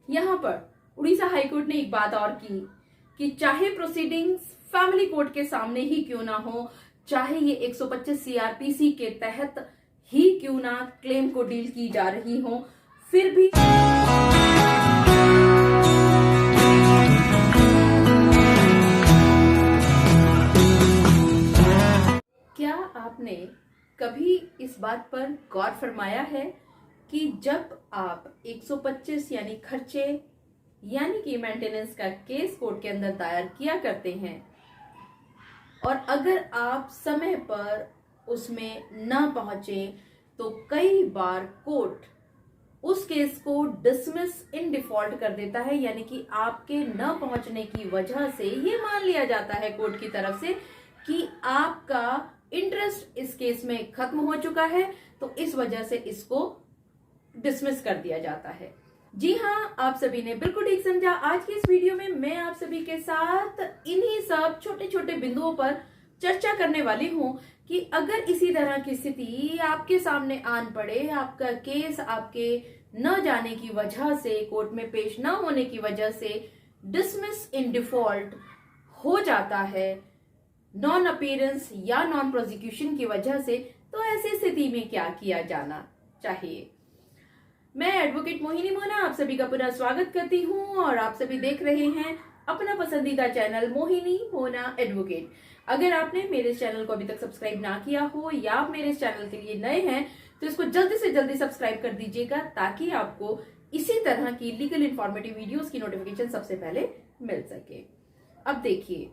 यहाँ पर उड़ीसा हाईकोर्ट ने एक बात और की कि चाहे प्रोसीडिंग्स फैमिली कोर्ट के सामने ही क्यों ना हो, चाहे ये 125 सीआरपीसी के तहत ही क्यों ना क्लेम को डील की जा रही हो, फिर भी क्या आपने कभी इस बात पर गौर फरमाया है कि जब आप 125 यानी खर्चे यानी कि मेंटेनेंस का केस कोर्ट के अंदर दायर किया करते हैं और अगर आप समय पर उसमें न पहुंचे तो कई बार कोर्ट उस केस को डिसमिस इन डिफॉल्ट कर देता है, यानी कि आपके न पहुंचने की वजह से ये मान लिया जाता है कोर्ट की तरफ से कि आपका इंटरेस्ट इस केस में खत्म हो चुका है, तो इस वजह से इसको डिसमिस कर दिया जाता है। जी हाँ, आप सभी ने बिल्कुल ठीक समझा। आज की इस वीडियो में मैं आप सभी के साथ इन्हीं सब छोटे छोटे बिंदुओं पर चर्चा करने वाली हूँ कि अगर इसी तरह की स्थिति आपके सामने आन पड़े, आपका केस आपके न जाने की वजह से, कोर्ट में पेश न होने की वजह से डिसमिस इन डिफॉल्ट हो जाता है, नॉन अपीयरेंस या नॉन प्रोसिक्यूशन की वजह से, तो ऐसी स्थिति में क्या किया जाना चाहिए। मैं एडवोकेट मोहिनी मोहना आप सभी का पुनः स्वागत करती हूं और आप सभी देख रहे हैं अपना पसंदीदा चैनल मोहिनी मोहना एडवोकेट। अगर आपने मेरे चैनल को अभी तक सब्सक्राइब ना किया हो या आप मेरे चैनल के लिए नए हैं तो इसको जल्दी से जल्दी सब्सक्राइब कर दीजिएगा ताकि आपको इसी तरह की लीगल इंफॉर्मेटिव वीडियोस की नोटिफिकेशन सबसे पहले मिल सके। अब देखिए,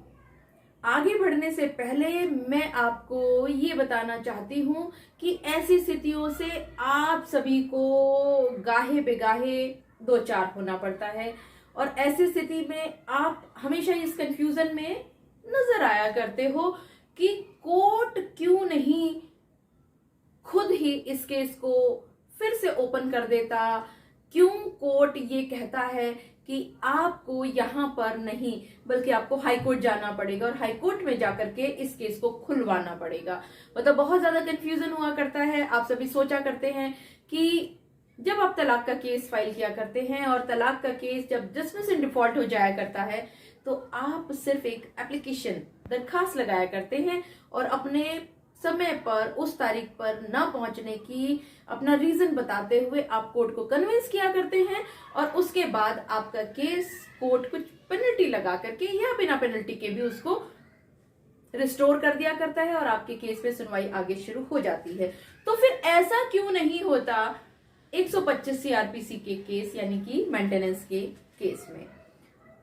आगे बढ़ने से पहले मैं आपको ये बताना चाहती हूँ कि ऐसी स्थितियों से आप सभी को गाहे बेगाहे दो चार होना पड़ता है और ऐसी स्थिति में आप हमेशा इस कंफ्यूजन में नजर आया करते हो कि कोर्ट क्यों नहीं खुद ही इस केस को फिर से ओपन कर देता, क्यों कोर्ट ये कहता है कि आपको यहां पर नहीं बल्कि आपको हाई कोर्ट जाना पड़ेगा और हाई कोर्ट में जाकर के इस केस को खुलवाना पड़ेगा। मतलब बहुत ज्यादा कंफ्यूजन हुआ करता है। आप सभी सोचा करते हैं कि जब आप तलाक का केस फाइल किया करते हैं और तलाक का केस जब डिसमिस इन डिफॉल्ट हो जाया करता है तो आप सिर्फ एक एप्लीकेशन दरखास्त लगाया करते हैं और अपने समय पर उस तारीख पर न पहुंचने की अपना रीजन बताते हुए आप कोर्ट को कन्विंस किया करते हैं और उसके बाद आपका केस कोर्ट कुछ पेनल्टी लगा करके या बिना पेनल्टी के भी उसको रिस्टोर कर दिया करता है और आपके केस पे सुनवाई आगे शुरू हो जाती है। तो फिर ऐसा क्यों नहीं होता 125 सीआरपीसी के केस यानी कि मेंटेनेंस के केस में?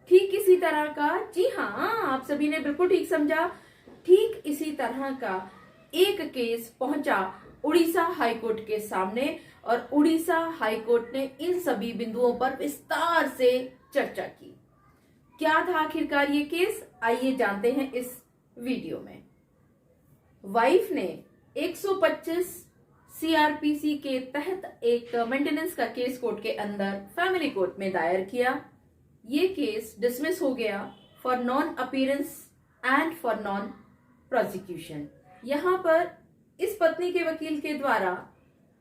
ठीक इसी तरह का, जी हाँ, आप सभी ने बिल्कुल ठीक समझा, ठीक इसी तरह का एक केस पहुंचा उड़ीसा हाईकोर्ट के सामने और उड़ीसा हाईकोर्ट ने इन सभी बिंदुओं पर विस्तार से चर्चा की। क्या था आखिरकार ये केस, आइए जानते हैं इस वीडियो में। वाइफ ने 125 सीआरपीसी के तहत एक मेंटेनेंस का केस कोर्ट के अंदर फैमिली कोर्ट में दायर किया। ये केस डिसमिस हो गया for non appearance and for non prosecution. यहाँ पर इस पत्नी के वकील के द्वारा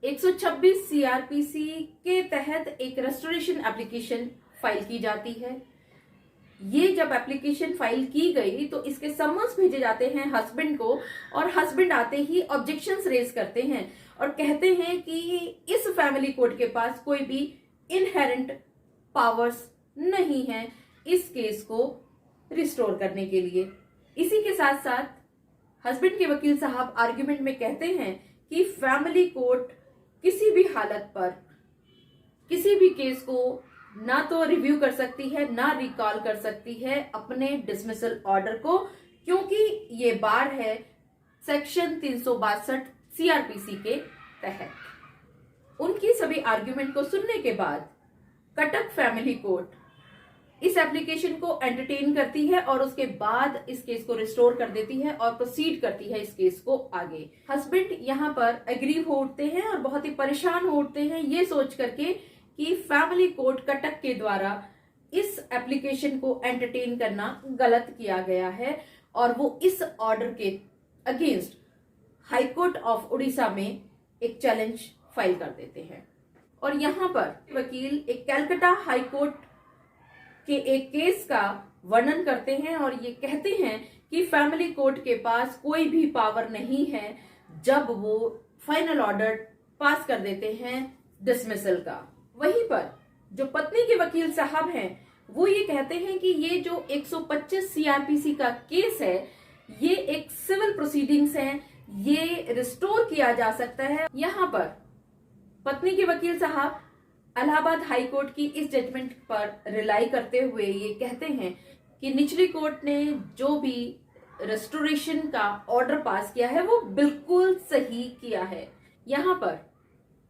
126 सीआरपीसी के तहत एक रेस्टोरेशन एप्लीकेशन फाइल की जाती है। ये जब एप्लीकेशन फाइल की गई तो इसके समन्स भेजे जाते हैं हस्बैंड को और हस्बैंड आते ही ऑब्जेक्शंस रेज करते हैं और कहते हैं कि इस फैमिली कोर्ट के पास कोई भी इनहेरेंट पावर्स नहीं है इस केस को रिस्टोर करने के लिए। इसी के साथ साथ हस्बैंड के वकील साहब आर्ग्यूमेंट में कहते हैं कि फैमिली कोर्ट किसी भी हालत पर किसी भी केस को ना तो रिव्यू कर सकती है ना रिकॉल कर सकती है अपने डिसमिसल ऑर्डर को, क्योंकि ये बार है सेक्शन 362 सीआरपीसी के तहत। उनकी सभी आर्ग्यूमेंट को सुनने के बाद कटक फैमिली कोर्ट इस एप्लीकेशन को एंटरटेन करती है और उसके बाद इस केस को रिस्टोर कर देती है और प्रोसीड करती है इस केस को आगे। हस्बैंड यहाँ पर एग्री हो उठते हैं और बहुत ही परेशान हो उठते हैं ये सोच करके कि फैमिली कोर्ट कटक के द्वारा इस एप्लीकेशन को एंटरटेन करना गलत किया गया है और वो इस ऑर्डर के अगेंस्ट हाईकोर्ट ऑफ उड़ीसा में एक चैलेंज फाइल कर देते हैं। और यहाँ पर वकील एक कलकत्ता हाई कोर्ट के एक केस का वर्णन करते हैं और ये कहते हैं कि फैमिली कोर्ट के पास कोई भी पावर नहीं है जब वो फाइनल ऑर्डर पास कर देते हैं डिसमिसल का। वहीं पर जो पत्नी के वकील साहब हैं वो ये कहते हैं कि ये जो 125 सीआरपीसी का केस है ये एक सिविल प्रोसीडिंग्स है, ये रिस्टोर किया जा सकता है। यहाँ पर पत्नी के वकील साहब इलाहाबाद हाई कोर्ट की इस जजमेंट पर रिलाई करते हुए ये कहते हैं कि निचली कोर्ट ने जो भी रेस्टोरेशन का ऑर्डर पास किया है वो बिल्कुल सही किया है। यहाँ पर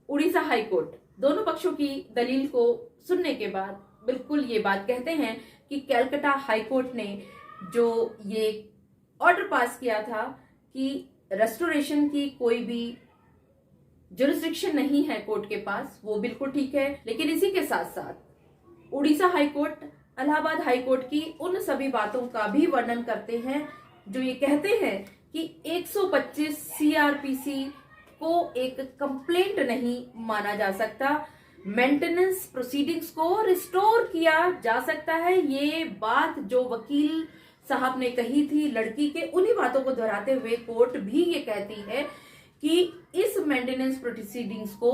उड़ीसा हाई कोर्ट दोनों पक्षों की दलील को सुनने के बाद बिल्कुल ये बात कहते हैं कि कलकत्ता हाई कोर्ट ने जो ये ऑर्डर पास किया था कि रेस्टोरेशन की कोई भी जुरिस्डिक्शन नहीं है कोर्ट के पास, वो बिल्कुल ठीक है। लेकिन इसी के साथ साथ Orissa high court Allahabad high court की उन सभी बातों का भी वर्णन करते हैं जो ये कहते हैं कि 125 सीआरपीसी को एक कंप्लेंट नहीं माना जा सकता, मेंटेनेंस प्रोसीडिंग्स को रिस्टोर किया जा सकता है। ये बात जो वकील साहब ने कही थी लड़की के, उन्हीं बातों को दोहराते हुए कोर्ट भी ये कहती है कि इस मेंटेनेंस प्रोसीडिंग्स को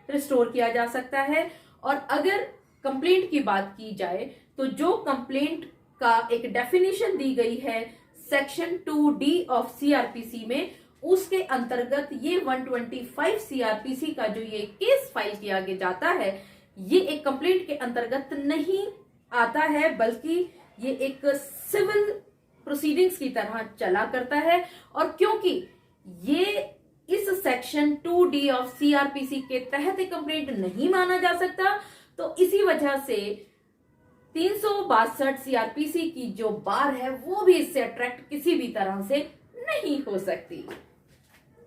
रिस्टोर किया जा सकता है। और अगर कंप्लेंट की बात की जाए तो जो कंप्लेंट का एक डेफिनेशन दी गई है सेक्शन 2D ऑफ सीआरपीसी में, उसके अंतर्गत ये 125 सीआरपीसी का जो ये केस फाइल किया जाता है ये एक कंप्लेंट के अंतर्गत नहीं आता है, बल्कि ये एक सिविल प्रोसीडिंग्स की तरह चला करता है। और क्योंकि ये इस सेक्शन 2D ऑफ सीआरपीसी के तहत एक कंप्लेंट नहीं माना जा सकता, तो इसी वजह से 362 सीआरपीसी की जो बार है वो भी इससे अट्रैक्ट किसी भी तरह से नहीं हो सकती।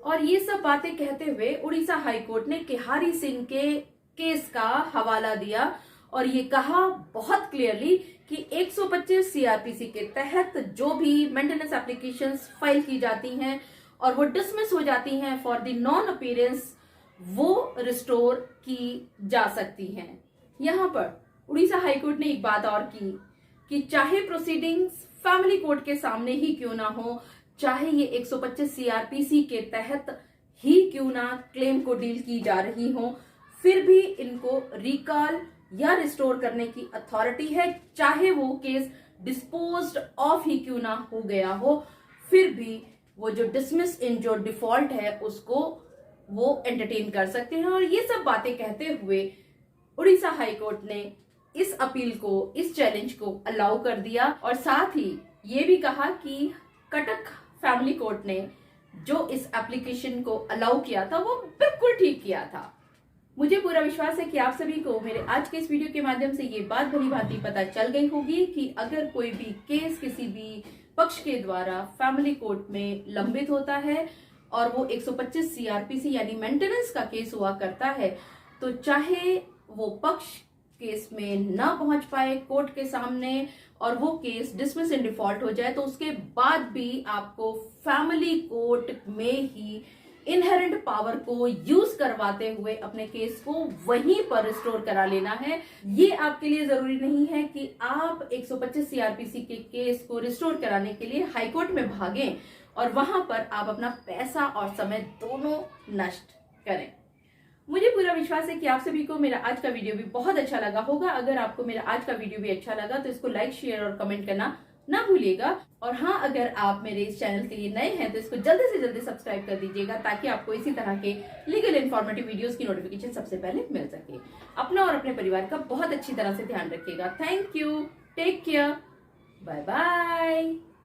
और ये सब बातें कहते हुए उड़ीसा हाई कोर्ट ने केहारी सिंह के केस का हवाला दिया और ये कहा बहुत क्लियरली कि 125 सीआरपीसी के तहत जो भी मेंटेनेंस एप्लीकेशंस फाइल की जाती हैं और वो डिसमिस हो जाती हैं फॉर द नॉन अपीयरेंस, वो रिस्टोर की जा सकती हैं। यहाँ पर उड़ीसा हाई कोर्ट ने एक बात और की कि चाहे प्रोसीडिंग्स फैमिली कोर्ट के सामने ही क्यों ना हो, चाहे ये 125 सीआरपीसी के तहत ही क्यों ना क्लेम को डील की जा रही हो, फिर भी इनको रिकॉल या रिस्टोर करने की अथॉरिटी है। चाहे वो केस डिस्पोज्ड ऑफ ही क्यों ना हो गया हो, फिर भी वो जो डिसमिस इन जो डिफॉल्ट है उसको वो एंटरटेन कर सकते हैं। और ये सब बातें कहते हुए उड़ीसा हाई कोर्ट ने इस अपील को, इस चैलेंज को अलाउ कर दिया और साथ ही ये भी कहा कि कटक फैमिली कोर्ट ने जो इस एप्लीकेशन को अलाउ किया था वो बिल्कुल ठीक किया था। मुझे पूरा विश्वास है कि आप सभी को मेरे आज के इस वीडियो के माध्यम से ये बात भली भांति पता चल गई होगी कि अगर कोई भी केस किसी भी पक्ष के द्वारा फैमिली कोर्ट में लंबित होता है और वो 125 सीआरपीसी यानी मेंटेनेंस का केस हुआ करता है, तो चाहे वो पक्ष केस में ना पहुंच पाए कोर्ट के सामने और वो केस डिसमिस इन डिफॉल्ट हो जाए, तो उसके बाद भी आपको फैमिली कोर्ट में ही इनहेरेंट पावर को यूज करवाते हुए अपने केस को वहीं पर रिस्टोर करा लेना है। ये आपके लिए जरूरी नहीं है कि आप 125 सीआरपीसी के केस को रिस्टोर कराने के लिए हाईकोर्ट में भागें और वहां पर आप अपना पैसा और समय दोनों नष्ट करें। मुझे पूरा विश्वास है कि आप सभी को मेरा आज का वीडियो भी बहुत अच्छा लगा होगा। अगर आपको मेरा आज का वीडियो भी अच्छा लगा तो इसको लाइक, शेयर और कमेंट करना ना भूलिएगा। और हाँ, अगर आप मेरे इस चैनल के लिए नए हैं तो इसको जल्दी से जल्दी सब्सक्राइब कर दीजिएगा ताकि आपको इसी तरह के लीगल इन्फॉर्मेटिव वीडियोस की नोटिफिकेशन सबसे पहले मिल सके। अपना और अपने परिवार का बहुत अच्छी तरह से ध्यान रखिएगा। Thank you, take care, bye bye.